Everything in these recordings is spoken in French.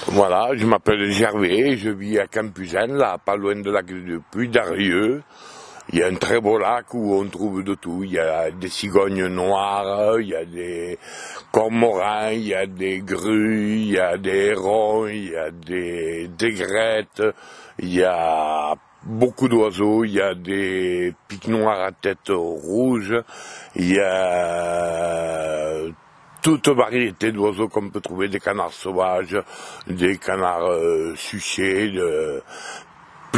Voilà, je m'appelle Gervais, je vis à Campuzène, là, pas loin de lac de Puy-d'Arieux. Il y a un très beau lac où on trouve de tout. Il y a des cigognes noires, il y a des cormorans, il y a des grues, il y a des hérons, il y a des aigrettes, il y a beaucoup d'oiseaux, il y a des pics noirs à tête rouge, il y a toute variété d'oiseaux qu'on peut trouver, des canards sauvages, des canards suchés,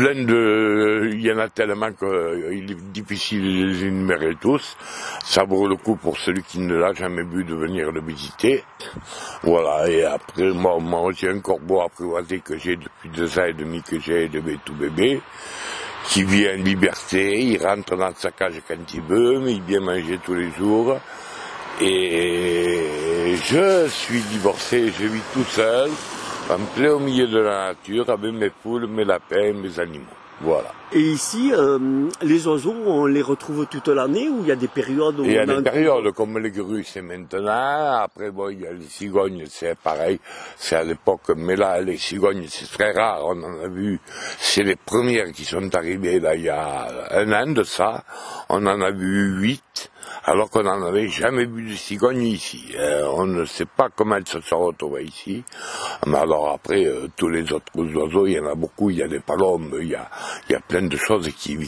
il y en a tellement qu'il est difficile de les énumérer tous. Ça vaut le coup pour celui qui ne l'a jamais vu de venir le visiter. Voilà, et après, moi j'ai un corbeau apprivoisé que j'ai depuis 2 ans et demi que j'ai élevé tout bébé, qui vit en liberté, il rentre dans sa cage quand il veut, mais il vient manger tous les jours. Et je suis divorcé, je vis tout seul, en plein au milieu de la nature, avec mes poules, mes lapins, mes animaux. Voilà. Et ici, les oiseaux, on les retrouve toute l'année ou il y a des périodes où il y a des périodes, comme les grues, c'est maintenant. Après, bon, il y a les cigognes, c'est pareil, c'est à l'époque. Mais là, les cigognes, c'est très rare. On en a vu, c'est les premières qui sont arrivées, là, il y a 1 an de ça. On en a vu 8. Alors qu'on n'en avait jamais vu de cigogne ici. On ne sait pas comment elles se sont retrouvées ici. Mais alors après, tous les autres oiseaux, il y en a beaucoup. Il y a des palombes, il y a plein de choses qui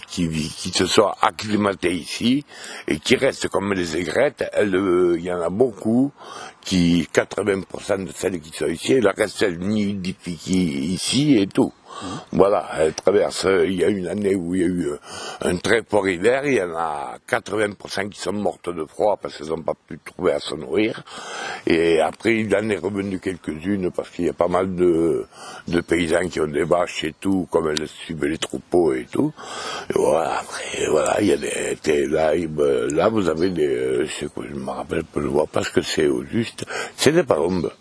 se sont acclimatées ici et qui restent comme les aigrettes. Il y en a beaucoup 80% de celles qui sont ici, le reste elles nidifient ici et tout. Voilà, elles traversent, il y a une année où il y a eu un très fort hiver, il y en a 80% qui sont mortes de froid parce qu'elles n'ont pas pu trouver à se nourrir. Et après, il en est revenu quelques-unes parce qu'il y a pas mal de paysans qui ont des vaches et tout, comme elles suivent les troupeaux et tout. Et voilà, après, voilà, il y a là vous avez je me rappelle pas, je vois pas ce que c'est au juste, c'est des palombes.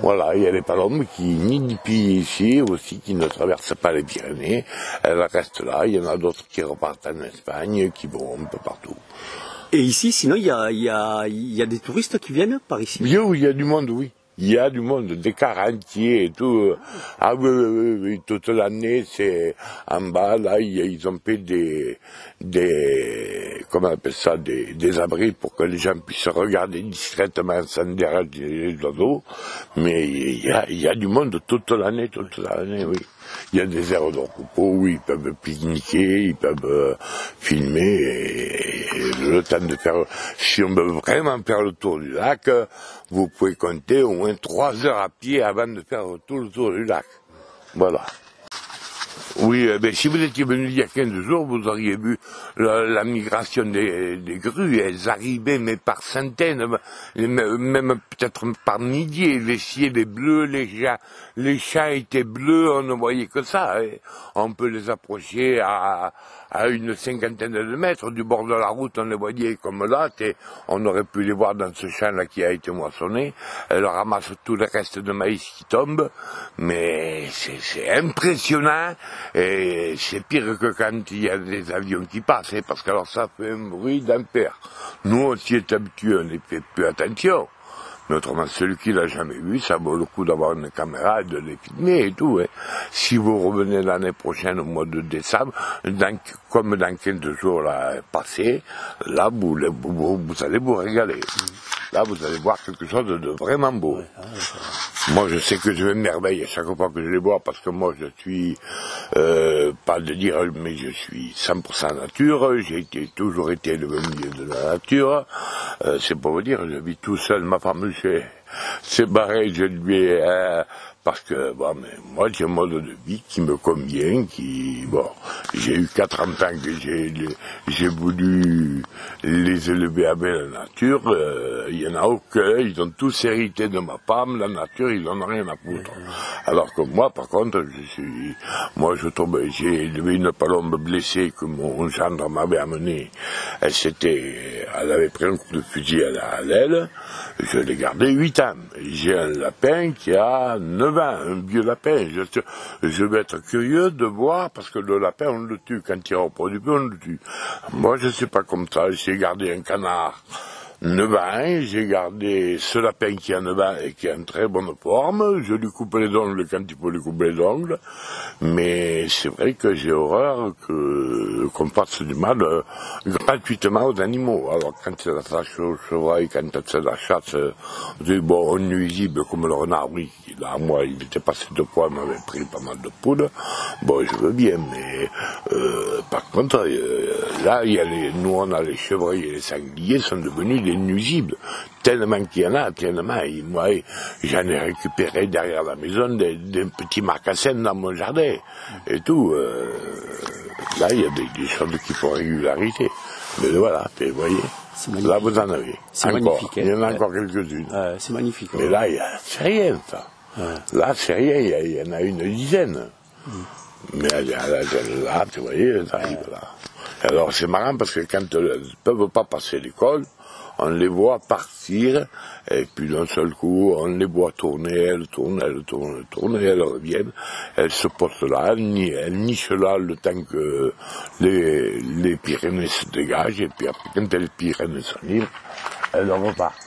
Voilà, il y a les palombes qui nidifient ici aussi, qui ne traversent pas les Pyrénées. Elles restent là. Il y en a d'autres qui repartent en Espagne, qui vont un peu partout. Et ici, sinon, il y a des touristes qui viennent par ici? Oui, il y a du monde, oui. Il y a du monde, des quarantiers et tout. Ah oui, toute l'année, c'est en bas, là, ils ont fait comment on appelle ça, des abris pour que les gens puissent regarder discrètement sans déranger les oiseaux. Mais il y a du monde toute l'année, oui. Il y a des aires de repos où ils peuvent pique-niquer, ils peuvent filmer et le temps de faire. Si on veut vraiment faire le tour du lac, vous pouvez compter au moins 3 heures à pied avant de faire tout le tour du lac. Voilà. Oui, si vous étiez venu il y a 15 jours, vous auriez vu la migration des grues. Elles arrivaient, mais par centaines, même peut-être par milliers. Les ciels étaient bleus, les champs étaient bleus, on ne voyait que ça. On peut les approcher à une 50aine de mètres du bord de la route, on les voyait comme là. On aurait pu les voir dans ce champ-là qui a été moissonné. Elles ramassent tout le reste de maïs qui tombe, mais c'est impressionnant. Et c'est pire que quand il y a des avions qui passent, parce que alors ça fait un bruit d'enfer. Nous, on s'y est habitués, on n'y fait plus attention. Mais autrement, celui qui l'a jamais vu, ça vaut le coup d'avoir une caméra et de les filmer et tout. Si vous revenez l'année prochaine, au mois de décembre, comme dans 15 jours là, passés, là, vous allez vous régaler. Là, vous allez voir quelque chose de vraiment beau. Moi, je sais que je m'émerveille à chaque fois que je les vois, parce que moi, je suis, pas de dire, mais je suis 100% nature. J'ai toujours été élevé au milieu de la nature. C'est pour vous dire, je vis tout seul. Ma femme, c'est pareil, je lui ai, parce que, mais moi, j'ai un mode de vie qui me convient, j'ai eu 4 enfants que j'ai voulu les élever avec la nature, il y en a aucun, ils ont tous hérité de ma femme, la nature, ils n'en ont rien à foutre. Alors que moi, par contre, j'ai élevé une palombe blessée que mon gendre m'avait amenée, elle avait pris un coup de fusil à l'aile, je l'ai gardée 8 ans. J'ai un lapin qui a 9 ans, un vieux lapin. Je vais être curieux de voir, parce que le lapin, on le tue. Quand il reproduit, on le tue. Moi, je ne sais pas comme ça. J'ai gardé un canard 9 ans, j'ai gardé ce lapin qui a 9 ans et qui est en très bonne forme. Je lui coupe les ongles quand il faut lui couper les ongles. Mais c'est vrai que j'ai horreur qu'on fasse du mal gratuitement aux animaux. Alors quand c'est l'attache au chevreuil, quand c'est la chasse, bon, nuisible comme le renard, oui. Là, moi, il était passé 2 fois, il m'avait pris pas mal de poudre. Bon, je veux bien, mais par contre, là, nous on a les chevreuils et les sangliers sont devenus des nuisibles. Tellement qu'il y en a, tellement. Moi, j'en ai récupéré derrière la maison des petits marcassins dans mon jardin et tout. Là, il y a des choses qui font régularité. Mais voilà, vous voyez, là vous en avez. C'est encore. magnifique. Il y en a encore quelques-unes. C'est magnifique. Mais là, c'est rien, ça. Là, c'est rien, il y en a une dizaine. Mais là, tu voyez, ça arrive là. Alors c'est marrant parce que quand elles ne peuvent pas passer l'école, on les voit partir, et puis d'un seul coup, on les voit tourner, elles reviennent, elles se posent là, elles nichent là le temps que les Pyrénées se dégagent, et puis après, quand les Pyrénées sont libres, elles repartent.